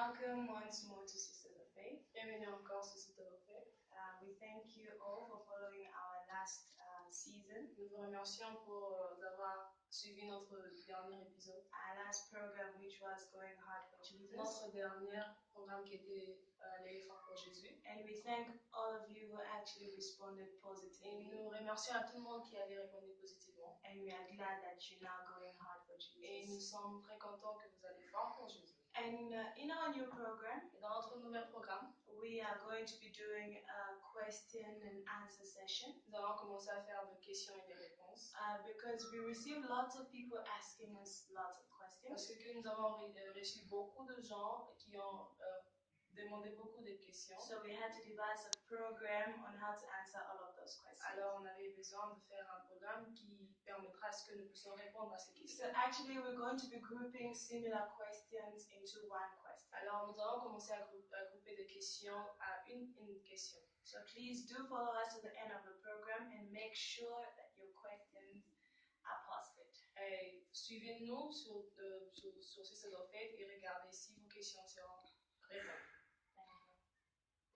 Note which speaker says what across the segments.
Speaker 1: Welcome once more to Sisters of Faith.
Speaker 2: Bienvenue encore sur Sisters of Faith.
Speaker 1: We thank you all for following our last season,
Speaker 2: Nous vous remercions pour avoir suivi notre dernier épisode,
Speaker 1: our last program which was Going Hard for Jesus.
Speaker 2: notre dernier programme qui était Aller fort pour Jésus.
Speaker 1: And we thank all of you who actually responded
Speaker 2: Et
Speaker 1: positively.
Speaker 2: nous remercions à tout le monde qui avait répondu positivement.
Speaker 1: And we are glad that you're now going hard for
Speaker 2: Et nous
Speaker 1: Jesus.
Speaker 2: sommes très contents que vous allez fort pour Jésus.
Speaker 1: And in our new program,
Speaker 2: Et dans notre nouvel programme,
Speaker 1: we are going to be doing a question and answer session
Speaker 2: nous allons commencer à faire des questions et des réponses.
Speaker 1: because we receive lots of people asking us lots of questions.
Speaker 2: Parce que nous avons reçu beaucoup de gens qui ont demandé beaucoup de questions.
Speaker 1: So we had to devise a program on how to answer all of those questions.
Speaker 2: Alors on avait besoin de faire un programme qui permettra à ce que nous puissions répondre à ces questions.
Speaker 1: So actually we're going to be grouping similar questions into one question.
Speaker 2: Alors nous allons commencer à grouper des questions à une question.
Speaker 1: So please do follow us to the end of the program and make sure that your questions are posted.
Speaker 2: Et suivez-nous sur Sisters of Faith et regardez si vos questions seront répondues.
Speaker 1: Thank you.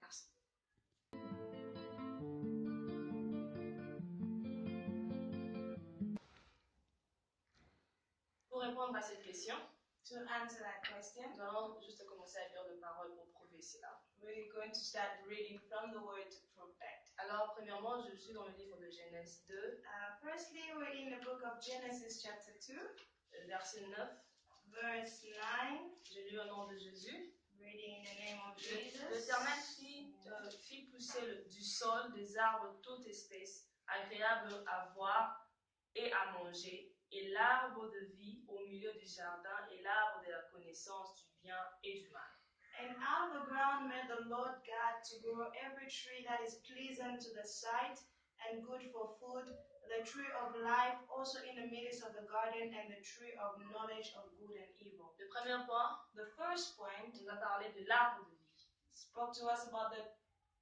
Speaker 2: Merci. Pour répondre à cette question,
Speaker 1: To answer that question,
Speaker 2: nous allons juste commencer à lire des paroles pour prouver cela.
Speaker 1: we're going to start reading from the word to prove that.
Speaker 2: Alors, premièrement, je suis dans le livre de Genèse 2,
Speaker 1: Firstly, we're in the book of Genesis chapter 2,
Speaker 2: verset 9.
Speaker 1: verse 9,
Speaker 2: Je lis au nom de Jésus.
Speaker 1: reading in the name of
Speaker 2: L'Éternel
Speaker 1: Jesus.
Speaker 2: fit pousser du sol des arbres de toute espèce, agréables à voir et à manger, et l'arbre de vie au milieu du jardin, et l'arbre de la connaissance du bien et du mal.
Speaker 1: And out of the ground made the Lord God to grow every tree that is pleasant to the sight and good for food, the tree of life also in the midst of the garden, and the tree of knowledge of good and evil.
Speaker 2: Le premier point,
Speaker 1: The first point
Speaker 2: on a parlé de l'arbre de vie.
Speaker 1: spoke to us about the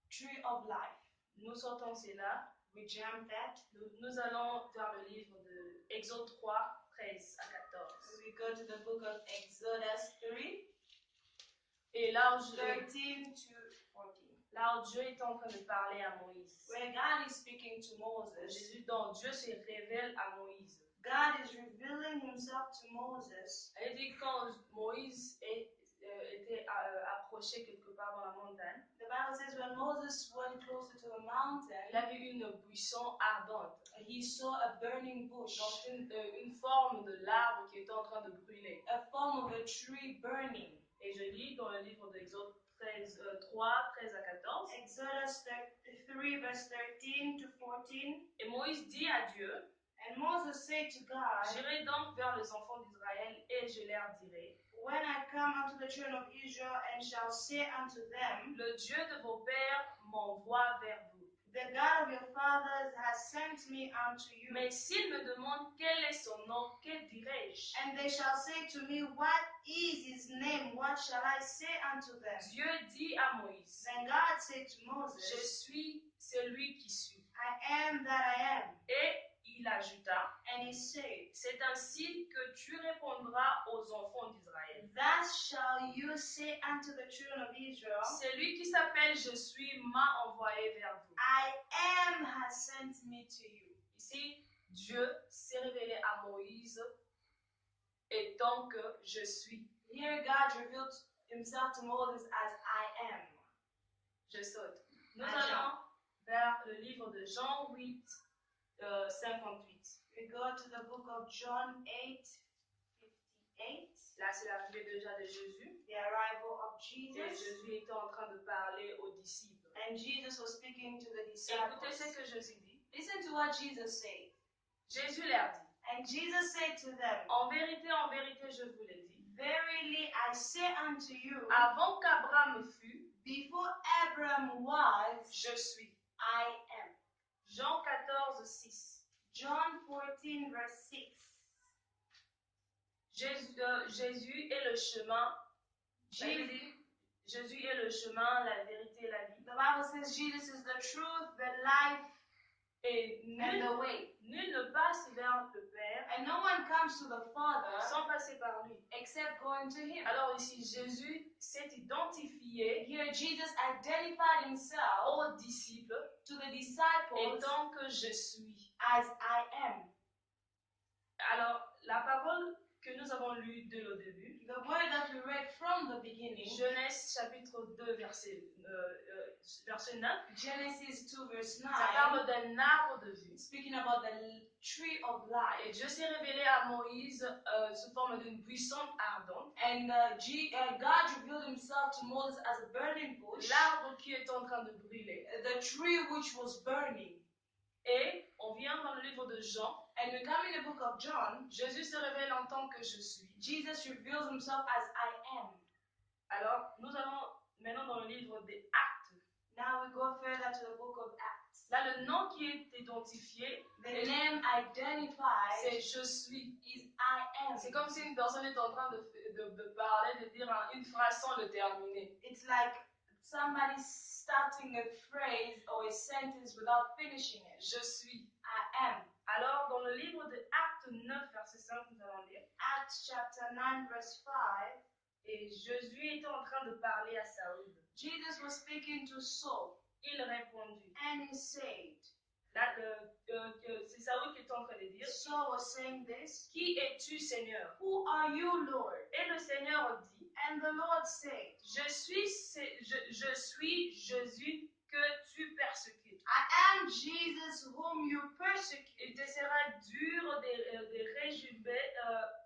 Speaker 1: tree of life.
Speaker 2: Nous sortons cela.
Speaker 1: We jumped that.
Speaker 2: Nous allons vers le livre de Exode 3, 13 à 14.
Speaker 1: We go to the book of Exodus 3,
Speaker 2: Et là où,
Speaker 1: 13 to 14,
Speaker 2: là où Dieu est en train de parler à Moïse.
Speaker 1: where God is speaking to Moses.
Speaker 2: Jésus, donc Dieu se révèle à Moïse.
Speaker 1: God is revealing himself to Moses.
Speaker 2: Elle dit quand Moïse était approché quelque part dans la montagne,
Speaker 1: The Bible says when Moses went closer to the mountain,
Speaker 2: il a vu une buisson ardente,
Speaker 1: he saw a burning bush,
Speaker 2: donc une forme de l'arbre qui était en train de brûler.
Speaker 1: a form of a tree burning.
Speaker 2: Et je lis dans le livre d'Exode 3, 13 à 14.
Speaker 1: Exodus 3, verse 13 to 14.
Speaker 2: Et Moïse dit à Dieu,
Speaker 1: And Moses said to God,
Speaker 2: j'irai donc vers les enfants d'Israël et je leur dirai,
Speaker 1: when I come unto the children of Israel and shall say unto them,
Speaker 2: le Dieu de vos pères m'envoie vers vous.
Speaker 1: the God of your fathers has sent me unto you.
Speaker 2: Mais s'ils me demandent quel est son nom, que dirai-je?
Speaker 1: And they shall say to me, what is his name? What shall I say unto them?
Speaker 2: Dieu dit à Moïse,
Speaker 1: Then God said to
Speaker 2: je
Speaker 1: Moses,
Speaker 2: suis celui qui suis.
Speaker 1: I am that I am.
Speaker 2: Et il ajouta,
Speaker 1: And he said,
Speaker 2: c'est ainsi que tu répondras aux enfants d'Israël.
Speaker 1: thus shall you say unto the children of Israel,
Speaker 2: Celui qui s'appelle Je suis m'a envoyé vers vous.
Speaker 1: I am has sent me to you.
Speaker 2: Ici, Dieu s'est révélé à Moïse étant que je suis.
Speaker 1: Here God revealed himself to Moses as I am.
Speaker 2: Je saute. Nous
Speaker 1: À
Speaker 2: allons vers le livre de Jean 8, 58.
Speaker 1: We go to the book of John 8:58,
Speaker 2: Là, c'est l'arrivée déjà de Jésus.
Speaker 1: the arrival of
Speaker 2: Et
Speaker 1: Jesus.
Speaker 2: Jésus était en train de parler aux disciples.
Speaker 1: And Jesus was speaking to the
Speaker 2: Écoutez
Speaker 1: disciples.
Speaker 2: ce que Jésus dit.
Speaker 1: Listen to what Jesus said.
Speaker 2: Jésus leur dit,
Speaker 1: And Jesus said to them,
Speaker 2: en vérité, je vous le dis,
Speaker 1: verily I say unto you,
Speaker 2: avant qu'Abraham fût,
Speaker 1: before Abraham was,
Speaker 2: je suis.
Speaker 1: I am.
Speaker 2: Jean 14, 6.
Speaker 1: John 14, verse 6.
Speaker 2: Jésus est le chemin. Jésus est le chemin, la vérité et la vie.
Speaker 1: The Bible says Jesus is the truth, the life,
Speaker 2: Et
Speaker 1: and
Speaker 2: nul,
Speaker 1: the way.
Speaker 2: nul ne passe vers le Père
Speaker 1: And no one comes to the Father
Speaker 2: sans passer par lui.
Speaker 1: except going to him.
Speaker 2: Alors ici, Jésus s'est identifié
Speaker 1: Here Jesus identified himself
Speaker 2: aux disciples
Speaker 1: to the disciples
Speaker 2: étant que je suis.
Speaker 1: as I am.
Speaker 2: Alors, la parole que nous avons lue dès le début,
Speaker 1: The word that we read from the beginning,
Speaker 2: Genèse chapitre 2, verset 9,
Speaker 1: Genesis 2 verse 9,
Speaker 2: ça parle d'un arbre de vie.
Speaker 1: speaking about the tree of life.
Speaker 2: Et Dieu s'est révélé à Moïse sous forme d'une buisson ardente.
Speaker 1: And God revealed himself to Moses as a burning bush,
Speaker 2: L'arbre qui est en train de brûler.
Speaker 1: the tree which was burning.
Speaker 2: Et on vient dans le livre de Jean.
Speaker 1: And we come in the book of John,
Speaker 2: Jésus se révèle en tant que je suis.
Speaker 1: Jesus reveals himself as I am.
Speaker 2: Alors, nous allons maintenant dans le livre des Actes.
Speaker 1: Now we go further to the book of Acts.
Speaker 2: Là, le nom qui est identifié,
Speaker 1: The name identified
Speaker 2: c'est je suis.
Speaker 1: is I am.
Speaker 2: C'est comme si une personne est en train de parler, de dire une phrase sans le terminer.
Speaker 1: It's like somebody starting a phrase or a sentence without finishing it.
Speaker 2: Je suis.
Speaker 1: I am.
Speaker 2: Alors, dans le livre de Actes 9, verset 5, nous allons lire.
Speaker 1: Acts chapter 9 verse 5.
Speaker 2: Et Jésus était en train de parler à Saül.
Speaker 1: Jesus was speaking to Saul
Speaker 2: Il répondit.
Speaker 1: and he said,
Speaker 2: Là, c'est Saül qui est en train de dire.
Speaker 1: Saul was saying this,
Speaker 2: Qui es-tu, Seigneur?
Speaker 1: who are you, Lord?
Speaker 2: Et le Seigneur dit.
Speaker 1: And the Lord said,
Speaker 2: Je suis Jésus que tu persécutes.
Speaker 1: I am Jesus whom you persecute.
Speaker 2: Il te sera dur de réjuber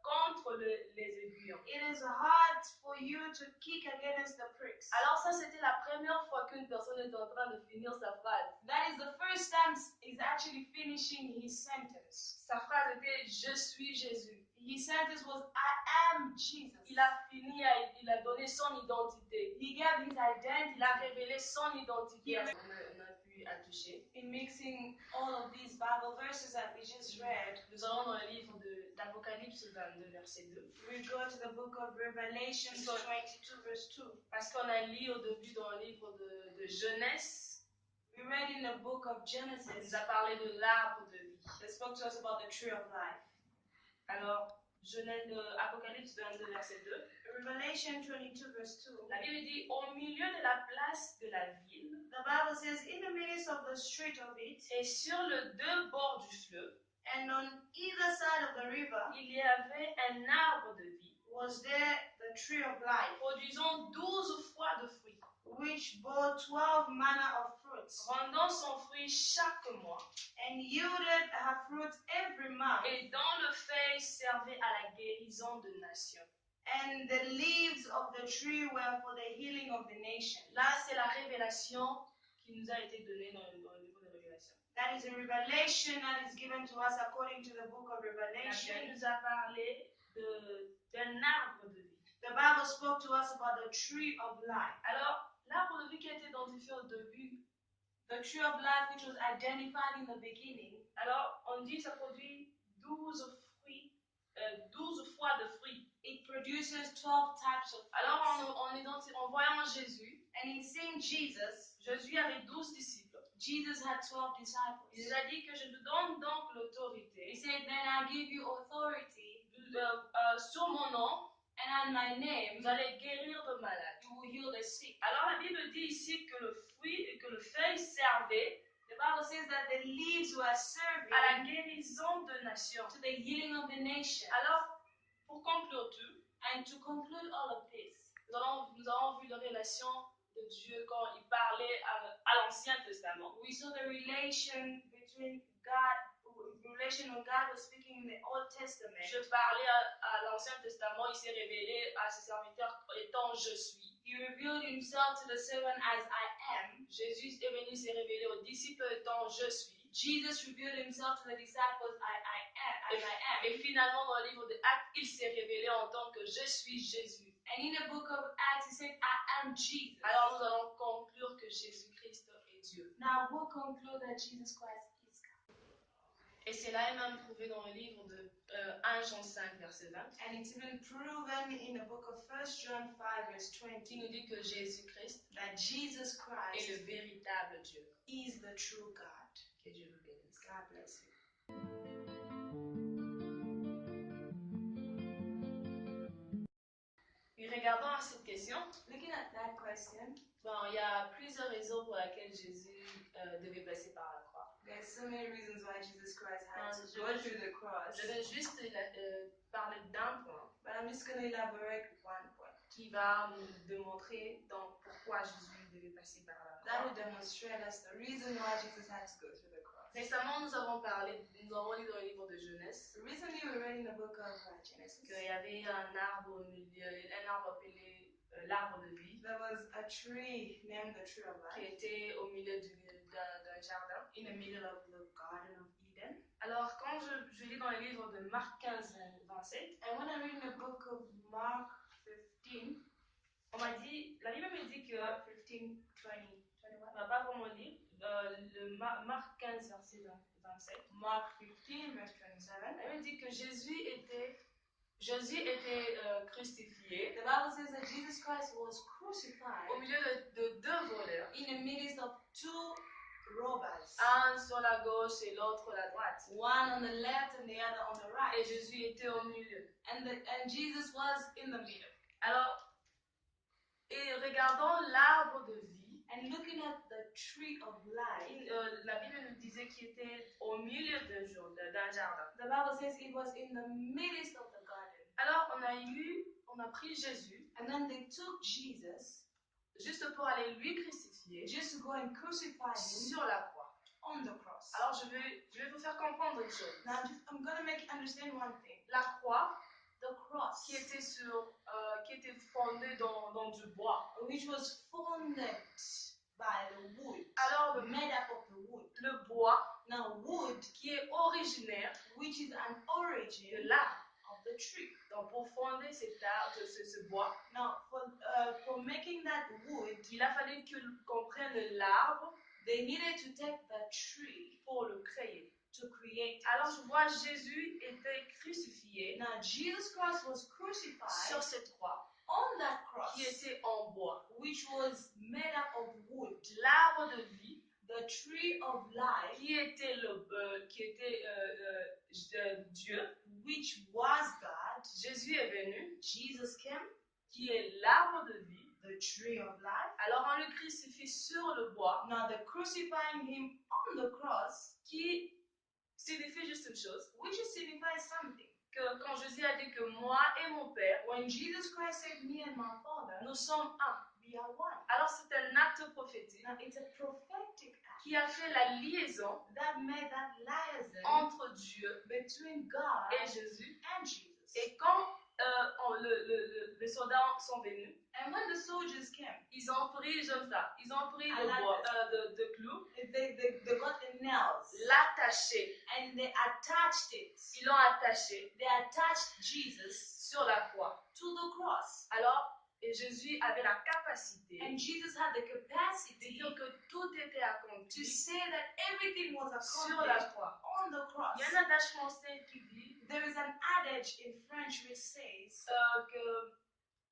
Speaker 2: contre les aiguillons.
Speaker 1: It is hard for you to kick against the pricks.
Speaker 2: Alors ça, c'était la première fois qu'une personne est en train de finir sa phrase.
Speaker 1: That is the first time he's actually finishing his sentence.
Speaker 2: Sa phrase était « Je suis Jésus ».
Speaker 1: His sentence was, I am Jesus.
Speaker 2: Il a fini, il a donné son identité.
Speaker 1: He gave his identity.
Speaker 2: Il a révélé son identité. On a pu toucher.
Speaker 1: In mixing all of these Bible verses that we just read,
Speaker 2: nous allons dans le livre d'Apocalypse 22, verset 2.
Speaker 1: We go to the book of Revelation 22, verse 2.
Speaker 2: Parce qu'on a lu au début dans le livre de Genèse.
Speaker 1: We read in the book of
Speaker 2: Il
Speaker 1: Genesis.
Speaker 2: nous a parlé de l'arbre de vie.
Speaker 1: They spoke to us about the tree of life.
Speaker 2: Alors, Apocalypse 22, verset 2.
Speaker 1: Revelation 22, verse 2.
Speaker 2: La Bible dit, au milieu de la place de la ville,
Speaker 1: The Bible says, in the midst of the street of it,
Speaker 2: et sur les deux bords du fleuve,
Speaker 1: and on either side of the river,
Speaker 2: il y avait un arbre de vie,
Speaker 1: was there the tree of life,
Speaker 2: produisant 12 fois de fruits,
Speaker 1: which bore 12 manner of fruits,
Speaker 2: rendant son fruit chaque mois,
Speaker 1: and yielded her fruit every month,
Speaker 2: et dont le feuille servait à la guérison de nations.
Speaker 1: and the leaves of the tree were for the healing of the nation.
Speaker 2: Là, c'est la révélation qui nous a été donnée dans le livre de Révélation.
Speaker 1: That is a revelation that is given to us according to the book of
Speaker 2: La
Speaker 1: Revelation.
Speaker 2: Bible nous a parlé d'un arbre de vie.
Speaker 1: The Bible spoke to us about the tree of life.
Speaker 2: Alors, l'arbre de vie qui a été identifié au début,
Speaker 1: The tree of life which was identified in the beginning.
Speaker 2: alors on dit que ça produit 12 fruits, 12 fois de fruits.
Speaker 1: It produces 12 types of fruits.
Speaker 2: Alors, en voyant Jésus,
Speaker 1: And in seeing Jesus,
Speaker 2: Jésus avait 12 disciples.
Speaker 1: Jesus had 12 disciples.
Speaker 2: Il a dit que je te donne donc
Speaker 1: He
Speaker 2: l'autorité
Speaker 1: said, then I give you authority,
Speaker 2: sur mon nom,
Speaker 1: and on my name,
Speaker 2: vous allez guérir de malades.
Speaker 1: you will heal the sick.
Speaker 2: Alors la Bible dit ici que le fruit et que le feuille servait
Speaker 1: The Bible says that the leaves were serving
Speaker 2: à la guérison de nations.
Speaker 1: to the healing of the nation.
Speaker 2: Alors, pour conclure tout,
Speaker 1: And to conclude all of this,
Speaker 2: nous avons vu la relation de Dieu quand il parlait à l'Ancien Testament.
Speaker 1: we saw the relation between God, relation when God was speaking in the Old Testament.
Speaker 2: Je parlais à l'Ancien Testament, il s'est révélé à ses serviteurs étant je suis.
Speaker 1: He revealed himself to the servant as I am.
Speaker 2: Jésus est venu se révéler aux disciples étant je suis.
Speaker 1: Jesus revealed himself to the disciples as I am.
Speaker 2: Et finalement, dans le livre des Actes, il s'est révélé en tant que je suis Jésus.
Speaker 1: And in the book of Acts, he said, I am Jesus.
Speaker 2: Alors nous allons conclure que Jésus-Christ est Dieu.
Speaker 1: Now we'll conclude that Jesus Christ is God.
Speaker 2: Et cela est même prouvé dans le livre de 1 Jean 5, verset 20.
Speaker 1: And it's even proven in the book of 1 John 5, verse
Speaker 2: Qui
Speaker 1: 20,
Speaker 2: nous dit que Jésus-Christ
Speaker 1: that Jesus
Speaker 2: est
Speaker 1: Christ
Speaker 2: le véritable Dieu.
Speaker 1: is the true God.
Speaker 2: Que Dieu vous bénisse.
Speaker 1: God bless you.
Speaker 2: Et regardons à cette question.
Speaker 1: Looking at that question,
Speaker 2: Bon, il y a plusieurs raisons pour lesquelles Jésus devait passer par la croix.
Speaker 1: there's so many reasons why Jesus Christ had
Speaker 2: Non,
Speaker 1: to
Speaker 2: je
Speaker 1: go
Speaker 2: vais-
Speaker 1: through the cross.
Speaker 2: Je vais juste parler d'un point
Speaker 1: But I'm just going to elaborate one point.
Speaker 2: qui va nous démontrer donc pourquoi Jésus devait passer par la
Speaker 1: That will
Speaker 2: croix.
Speaker 1: demonstrate us the reason why Jesus had to go through the cross.
Speaker 2: Récemment, nous avons lu dans le livre de Genèse
Speaker 1: Recently, we read in the book of Genesis.
Speaker 2: qu'il y avait un arbre au milieu, un arbre appelé l'arbre de vie,
Speaker 1: There was a tree named the tree of
Speaker 2: qui
Speaker 1: life
Speaker 2: était au milieu d'un jardin.
Speaker 1: in the middle of the Garden of Eden.
Speaker 2: Alors, quand je lis dans le livre de Marc 15, 27,
Speaker 1: And when I read in the book of Mark 15,
Speaker 2: la Bible me dit que,
Speaker 1: 15, 20, 21.
Speaker 2: on va pas vraiment lire, Marc 15, verset 27,
Speaker 1: Mark 15, verse 27.
Speaker 2: elle me dit que Jésus était crucifié
Speaker 1: The Bible says that Jesus Christ was
Speaker 2: au
Speaker 1: crucified
Speaker 2: milieu de deux voleurs,
Speaker 1: in the midst of two robbers,
Speaker 2: un sur la gauche et l'autre à la droite.
Speaker 1: one on the left and the other on the
Speaker 2: Et
Speaker 1: right.
Speaker 2: Jésus était au milieu.
Speaker 1: And Jesus was in the middle.
Speaker 2: Alors, et regardons l'arbre de vie,
Speaker 1: And looking at the tree of life,
Speaker 2: la Bible nous disait qu'il était au milieu d'un jardin.
Speaker 1: the Bible says it was in the midst of the garden.
Speaker 2: Alors, on a pris Jésus
Speaker 1: And then they took Jesus
Speaker 2: juste pour aller lui crucifier
Speaker 1: just to go and crucify him
Speaker 2: sur la croix.
Speaker 1: on the cross.
Speaker 2: Alors, je vais vous faire comprendre une chose.
Speaker 1: Now, I'm going to make you understand one thing.
Speaker 2: La croix,
Speaker 1: The cross,
Speaker 2: qui était fondée dans du bois.
Speaker 1: which was founded by the wood,
Speaker 2: Alors,
Speaker 1: made up of the wood.
Speaker 2: le bois,
Speaker 1: Now, wood,
Speaker 2: qui est originaire
Speaker 1: which is an
Speaker 2: de
Speaker 1: origin
Speaker 2: l'arbre.
Speaker 1: of the tree.
Speaker 2: Donc, pour fonder ce bois,
Speaker 1: Now, for making that wood,
Speaker 2: il a fallu qu'on prenne l'arbre
Speaker 1: they needed to take the tree
Speaker 2: pour le créer.
Speaker 1: to create.
Speaker 2: Alors, je vois Jésus était crucifié
Speaker 1: Now, Jesus Christ was crucified
Speaker 2: sur cette croix
Speaker 1: on that cross,
Speaker 2: qui était en bois.
Speaker 1: which was made up of wood.
Speaker 2: L'arbre de vie
Speaker 1: The tree of life,
Speaker 2: qui était Dieu.
Speaker 1: which was God.
Speaker 2: Jésus est venu,
Speaker 1: Jesus came,
Speaker 2: qui est l'arbre de vie.
Speaker 1: the tree of life.
Speaker 2: Alors on le crucifie sur le bois,
Speaker 1: Now, the crucifying him on the cross,
Speaker 2: qui signifie juste une chose,
Speaker 1: which signifies something.
Speaker 2: que quand Jésus a dit que moi et mon Père,
Speaker 1: When Jesus Christ said, "Me and my Father,
Speaker 2: nous sommes un.
Speaker 1: we are one."
Speaker 2: Alors c'est un acte prophétique
Speaker 1: Now, it's a prophetic act
Speaker 2: qui a fait la liaison
Speaker 1: that made that liaison
Speaker 2: entre Dieu
Speaker 1: between God
Speaker 2: et Jésus.
Speaker 1: and Jesus.
Speaker 2: Et quand les soldats sont venus,
Speaker 1: And when the soldiers came,
Speaker 2: ils ont pris, j'aime ça, ils ont pris
Speaker 1: I
Speaker 2: le
Speaker 1: like
Speaker 2: bois, de clous,
Speaker 1: they got the nails
Speaker 2: l'attaché,
Speaker 1: and they attached it.
Speaker 2: ils l'ont attaché
Speaker 1: They attached Jesus
Speaker 2: sur la croix.
Speaker 1: to the cross.
Speaker 2: Alors, et Jésus avait la capacité
Speaker 1: And Jesus had the
Speaker 2: de
Speaker 1: capacity
Speaker 2: dire que tout était
Speaker 1: to
Speaker 2: accompli
Speaker 1: say that everything was
Speaker 2: sur la
Speaker 1: accomplished
Speaker 2: croix.
Speaker 1: on the cross.
Speaker 2: Il y a un adage français qui dit
Speaker 1: There is an adage in French which says,
Speaker 2: que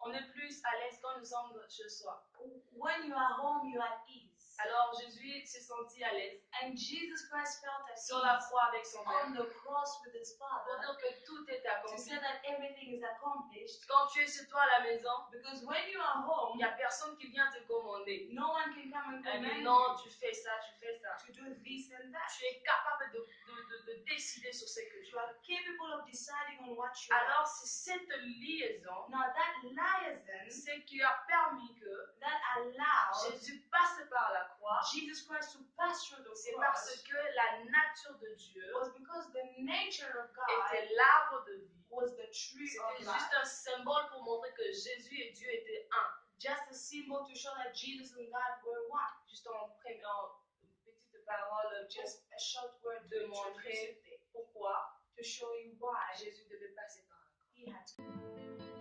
Speaker 2: on est plus à l'aise quand nous sommes chez soi.
Speaker 1: when you are home, you are at ease.
Speaker 2: Alors Jésus s'est senti à l'aise
Speaker 1: And Jesus Christ felt at
Speaker 2: sur la
Speaker 1: ease
Speaker 2: croix avec son Père
Speaker 1: on the cross with his
Speaker 2: pour
Speaker 1: Father
Speaker 2: dire que tout était
Speaker 1: to
Speaker 2: accompli.
Speaker 1: say that everything is accomplished.
Speaker 2: Quand tu es chez toi à la maison,
Speaker 1: Because when you are
Speaker 2: il
Speaker 1: home,
Speaker 2: n'y a personne qui vient te commander.
Speaker 1: no one can come and
Speaker 2: Elle dit
Speaker 1: command
Speaker 2: non,
Speaker 1: you
Speaker 2: tu fais ça, tu fais ça.
Speaker 1: to do this and that.
Speaker 2: Tu es capable de décider sur ce que tu
Speaker 1: You
Speaker 2: as.
Speaker 1: are capable of deciding on what you
Speaker 2: Alors
Speaker 1: want.
Speaker 2: c'est cette liaison,
Speaker 1: Now that liaison
Speaker 2: c'est qui a permis que
Speaker 1: that allowed
Speaker 2: Jésus passe par la croix.
Speaker 1: Jesus Christ to pass through the
Speaker 2: C'est
Speaker 1: cross
Speaker 2: parce que la nature de Dieu
Speaker 1: was because the nature of God
Speaker 2: était l'arbre de vie.
Speaker 1: was the tree of
Speaker 2: C'était
Speaker 1: life.
Speaker 2: juste un symbole pour montrer que Jésus et Dieu étaient un.
Speaker 1: Just a symbol to show that Jesus and God were one.
Speaker 2: Juste en petite parole,
Speaker 1: Just a short word
Speaker 2: de
Speaker 1: to
Speaker 2: montrer
Speaker 1: introduce it,
Speaker 2: pourquoi
Speaker 1: to show you why
Speaker 2: Jésus devait passer par la croix.
Speaker 1: he had to.